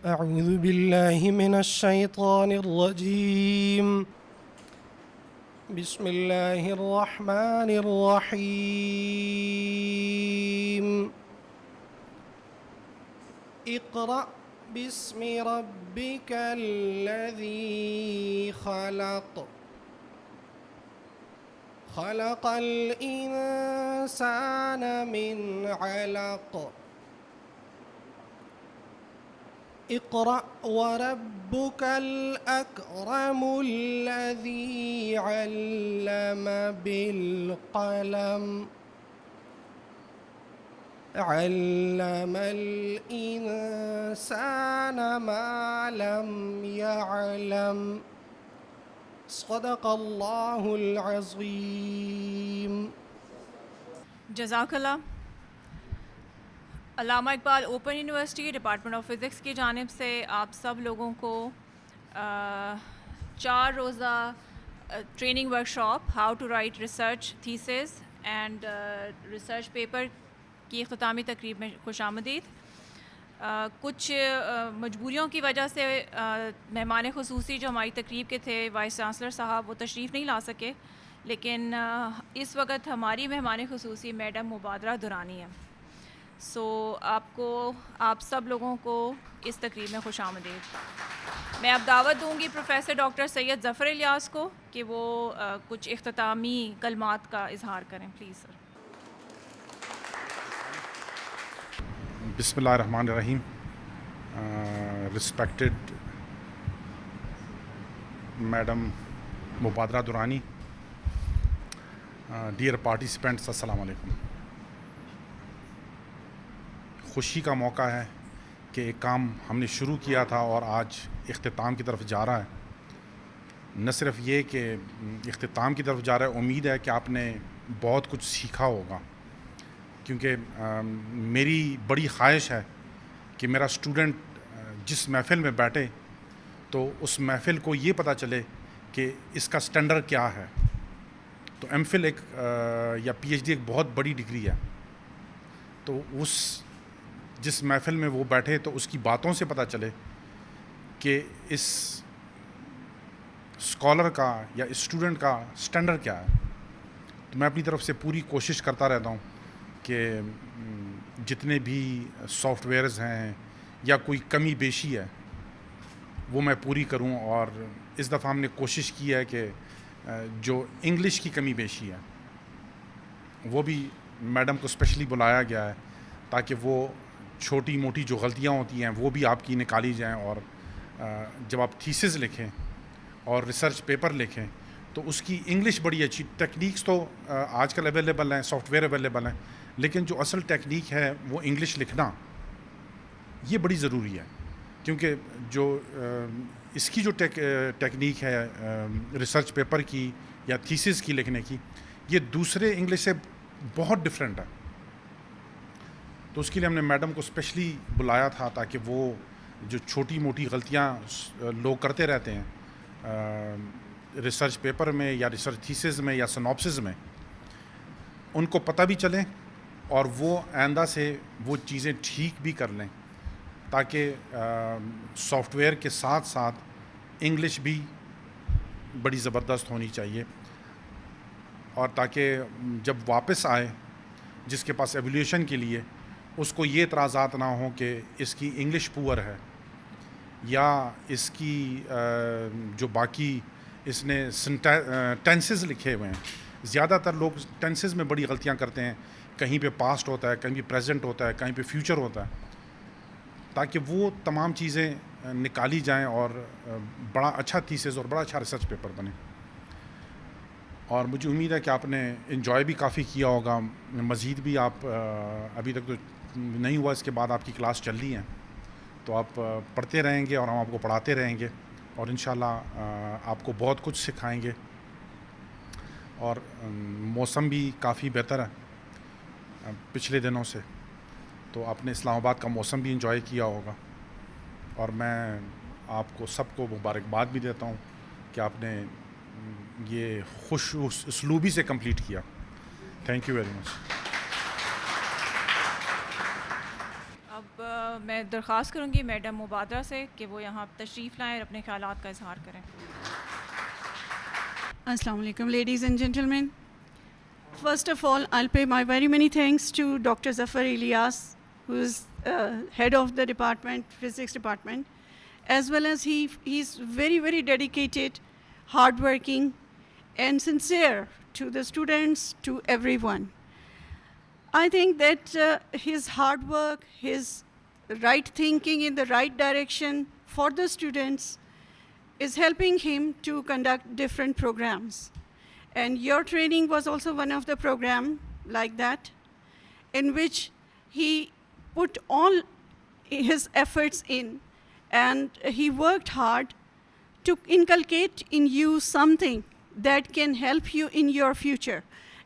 أعوذ بالله من الشيطان الرجيم. بسم الله الرحمن الرحيم. اقرأ باسم ربك الذي خلق. خلق الإنسان من علق. اقرأ وربك الأكرم الذي علم بالقلم. علم الإنسان ما لم يعلم. صدق الله العظيم. جزاک اللہ. Allama Iqbal open university department of physics کی جانب سے آپ سب لوگوں کو 4 روزہ training workshop how to write research thesis and research paper کی اختتامی تقریب میں خوش آمدید. کچھ مجبوریوں کی وجہ سے مہمان خصوصی جو ہماری تقریب کے تھے وائس چانسلر صاحب وہ تشریف نہیں لا سکے، لیکن اس وقت ہماری مہمان خصوصی میڈم مبادرہ درانی ہیں. آپ سب لوگوں کو اس تقریب میں خوش آمدید. میں اب دعوت دوں گی پروفیسر ڈاکٹر سید ظفر الیاس کو کہ وہ کچھ اختتامی کلمات کا اظہار کریں. Please sir. بسم اللہ الرحمن الرحیم. Respected madam Mubadra Durrani, dear participants, السلام علیکم. خوشی کا موقع ہے کہ ایک کام ہم نے شروع کیا تھا اور آج اختتام کی طرف جا رہا ہے. نہ صرف یہ کہ اختتام کی طرف جا رہا ہے، امید ہے کہ آپ نے بہت کچھ سیکھا ہوگا، کیونکہ میری بڑی خواہش ہے کہ میرا اسٹوڈنٹ جس محفل میں بیٹھے تو اس محفل کو یہ پتہ چلے کہ اس کا سٹینڈرڈ کیا ہے. تو ایم فل ایک یا پی ایچ ڈی ایک بہت بڑی ڈگری ہے. تو جس محفل میں وہ بیٹھے تو اس کی باتوں سے پتہ چلے کہ اس اسکالر کا یا اسٹوڈنٹ کا سٹینڈرڈ کیا ہے. تو میں اپنی طرف سے پوری کوشش کرتا رہتا ہوں کہ جتنے بھی سافٹ ویئرز ہیں یا کوئی کمی بیشی ہے وہ میں پوری کروں. اور اس دفعہ ہم نے کوشش کی ہے کہ جو انگلش کی کمی بیشی ہے وہ بھی میڈم کو اسپیشلی بلایا گیا ہے تاکہ وہ چھوٹی موٹی جو غلطیاں ہوتی ہیں وہ بھی آپ کی نکالی جائیں. اور جب آپ تھیسز لکھیں اور ریسرچ پیپر لکھیں تو اس کی انگلش بڑی اچھی. ٹیکنیکس تو آج کل اویلیبل ہیں، سافٹ ویئر اویلیبل ہیں، لیکن جو اصل ٹیکنیک ہے وہ انگلش لکھنا یہ بڑی ضروری ہے. کیونکہ جو اس کی جو ٹیکنیک ہے ریسرچ پیپر کی یا تھیسز کی لکھنے کی، یہ دوسرے انگلش سے بہت ڈفرینٹ ہے. تو اس کے لیے ہم نے میڈم کو اسپیشلی بلایا تھا تاکہ وہ جو چھوٹی موٹی غلطیاں لوگ کرتے رہتے ہیں ریسرچ پیپر میں یا ریسرچ تھیسز میں یا سنوپسز میں، ان کو پتہ بھی چلیں اور وہ آئندہ سے وہ چیزیں ٹھیک بھی کر لیں، تاکہ سافٹ ویئر کے ساتھ ساتھ انگلش بھی بڑی زبردست ہونی چاہیے. اور تاکہ جب واپس آئے جس کے پاس ایولیوشن کے لیے، اس کو یہ اعتراضات نہ ہوں کہ اس کی انگلش پور ہے یا اس کی جو باقی اس نے ٹینسز لکھے ہوئے ہیں. زیادہ تر لوگ ٹینسز میں بڑی غلطیاں کرتے ہیں، کہیں پہ پاسٹ ہوتا ہے، کہیں پہ پریزنٹ ہوتا ہے، کہیں پہ فیوچر ہوتا ہے. تاکہ وہ تمام چیزیں نکالی جائیں اور بڑا اچھا تھیسز اور بڑا اچھا ریسرچ پیپر بنے. اور مجھے امید ہے کہ آپ نے انجوائے بھی کافی کیا ہوگا. مزید بھی آپ ابھی تک تو نہیں ہوا، اس کے بعد آپ کی کلاس چل رہی ہیں تو آپ پڑھتے رہیں گے اور ہم آپ کو پڑھاتے رہیں گے اور انشاءاللہ آپ کو بہت کچھ سکھائیں گے. اور موسم بھی کافی بہتر ہے پچھلے دنوں سے، تو آپ نے اسلام آباد کا موسم بھی انجوائے کیا ہوگا. اور میں آپ کو سب کو مبارکباد بھی دیتا ہوں کہ آپ نے یہ خوش اسلوبی سے کمپلیٹ کیا. Thank you very much. اب میں درخواست کروں گی میڈم مبادرہ سے کہ وہ یہاں تشریف لائیں اور اپنے خیالات کا اظہار کریں. Assalamu alaikum, ladies and gentlemen. First of all, I'll pay my very many thanks to Dr. Zafar Ilyas, who is head of the department, physics department, as well as he's very, very dedicated, hardworking, and sincere to the students, to everyone. I think that his hard work, his right thinking in the right direction for the students is helping him to conduct different programs. And your training was also one of the program like that, in which he put all his efforts in, and he worked hard to inculcate in you something that can help you in your future.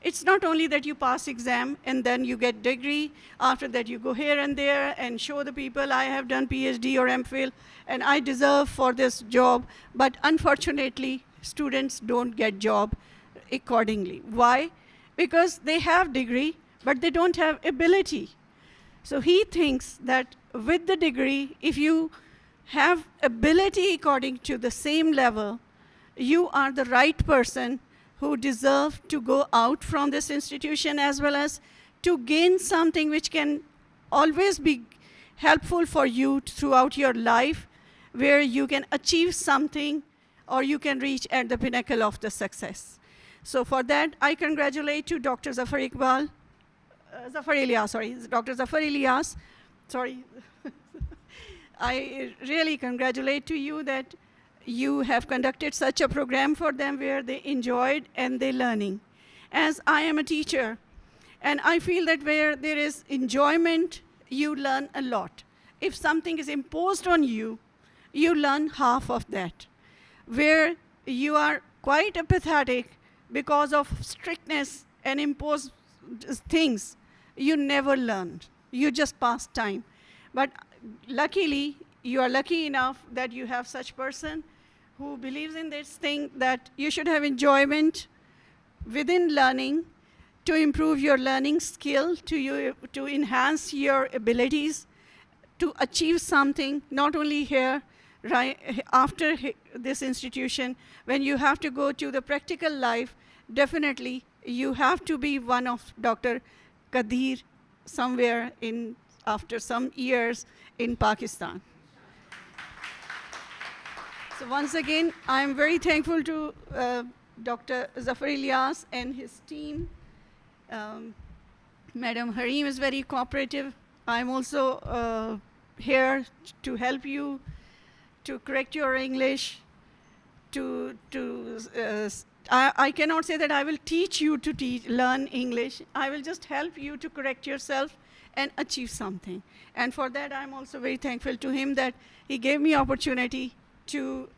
It's not only that you pass exam and then you get degree, after that you go here and there and show the people I have done PhD or MPhil and I deserve for this job, but unfortunately students don't get job accordingly. Why? Because they have degree but they don't have ability. So he thinks that with the degree, if you have ability according to the same level, you are the right person who deserve to go out from this institution, as well as to gain something which can always be helpful for you throughout your life, where you can achieve something or you can reach at the pinnacle of the success. So for that, I congratulate to Dr. Zafar Ilyas. I really congratulate to you that you have conducted such a program for them where they enjoyed and they learning. As I am a teacher, and I feel that where there is enjoyment, you learn a lot. If something is imposed on you, you learn half of that. Where you are quite apathetic because of strictness and imposed things, you never learn. You just pass time. But luckily, you are lucky enough that you have such person who believes in this thing, that you should have enjoyment within learning to improve your learning skill, to enhance your abilities, to achieve something, not only here, right after this institution, when you have to go to the practical life, definitely you have to be one of Dr. Qadir somewhere after some years in Pakistan. So once again, I am very thankful to Dr. Zafar Ilyas and his team. Madam Harim is very cooperative. I'm also here to help you, to correct your English, I cannot say that I will teach you to learn English. I will just help you to correct yourself and achieve something. And for that, I'm also very thankful to him that he gave me opportunity to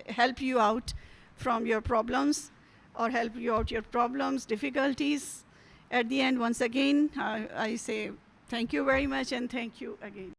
help you out from your problems, or help you out your problems, difficulties. At the end, once again, I say thank you very much, and thank you again.